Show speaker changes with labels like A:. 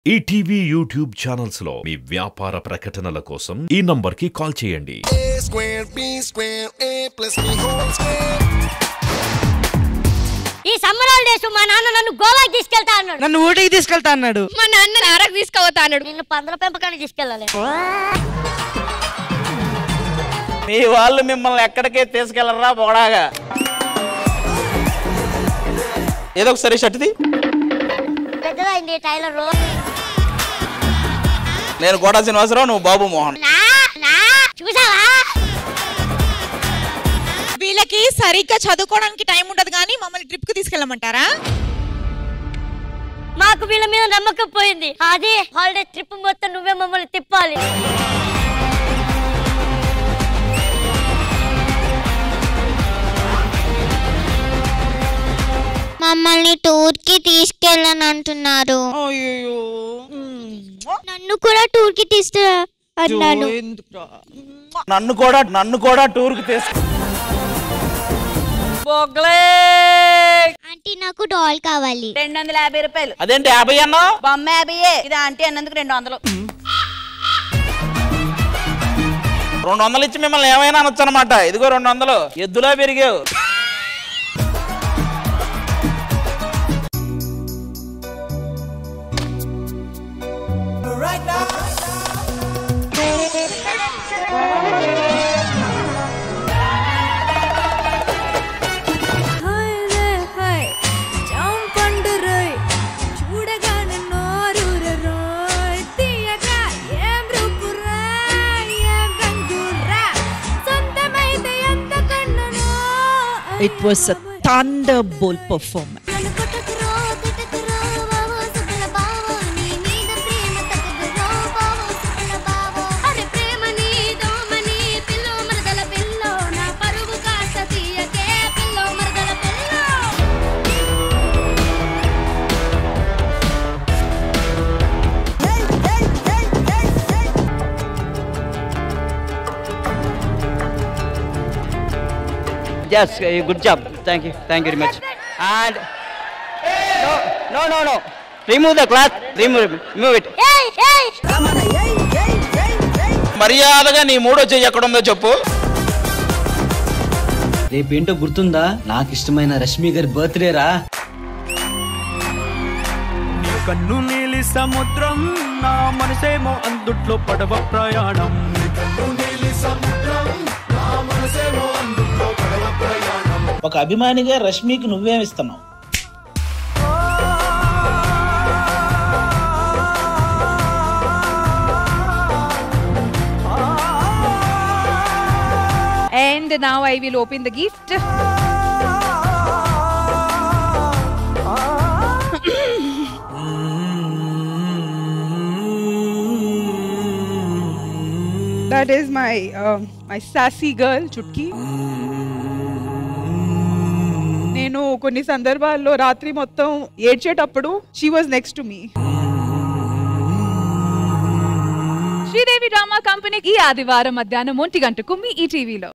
A: ETV YouTube channels లో మీ వ్యాపార ప్రకటనల కోసం ఈ నంబర్ కి కాల్ చేయండి.
B: ఈ సమ్మర్ హాలిడేస్ మా నాన్న నన్ను గోవాకి తీసుకెళ్తా అన్నాడు.
C: నన్ను ఊటీకి తీసుకెళ్తా అన్నాడు.
B: మా నాన్న నారకు తీసుకుపోతా అన్నాడు. నిన్ను పందుల పెంపకానికి తీసుకెళ్ళాలి.
C: మీ వాళ్ళు మిమ్మల్ని ఎక్కడికే తీసుకెళ్లరా బొగడాగా. ఏదో ఒకసారి షర్ట్ది
B: పెద్దదైంది టైలర్.
C: నేను కోటా శ్రీనివాసరావు, నువ్వు బాబు మోహన్.
B: చూసావా
D: వీళ్ళకి సరిగ్గా చదువుకోవడానికి టైం ఉండదు కానీ మమ్మల్ని ట్రిప్ కు తీసుకెళ్ళమంటారా?
B: మాకు వీళ్ళ మీద నమ్మకం పోయింది. అదే హాలిడే ట్రిప్ మొత్తం నువ్వే మమ్మల్ని తిప్పాలి.
E: మమ్మల్ని టూర్ కి తీసుకెళ్ళని అంటున్నారు. నన్ను కూడా టూర్ కి తీసుకురా అన్నాను.
C: నన్ను కూడా టూర్ కి తీసుకు.
E: ఆంటీ నాకు డాల్ కావాలి.
D: 250 రూపాయలు.
C: అదేంటి 50 అన్నా?
D: బొమ్మ 50. ఇది ఆంటీ అన్నందుకు 200.
C: 200 ఇచ్చి మిమ్మల్ని ఏమైనా అనొచ్చు అనమాట. ఇదిగో 200 ఎద్దులా పెరిగావు.
D: It was a thunderbolt performance.
F: Yes, good job. Thank you very much. And no. Remove the cloth. Remove it.
C: మర్యాదగా నీ మూడో చెయ్యి ఎక్కడుందో చెప్పు.
F: రేపేంటో గుర్తుందా? నాకు ఇష్టమైన రష్మి గారి బర్త్డే రా.
G: కన్ను నీలి సముద్రం, నా మనసేమో అందుట్లో పడవ ప్రయాణం.
C: ఒక అభిమానిగా రష్మికి నువ్వేమి ఇస్తున్నావు?
D: And now I will open the gift. That is my sassy girl Chutki. నేను కొన్ని సందర్భాల్లో రాత్రి మొత్తం ఏడ్చేటప్పుడు she was next to me. Sridevi drama కంపెనీకి ఈ ఆదివారం మధ్యాహ్నం 1 గంటకు మీ ఈటీవీలో.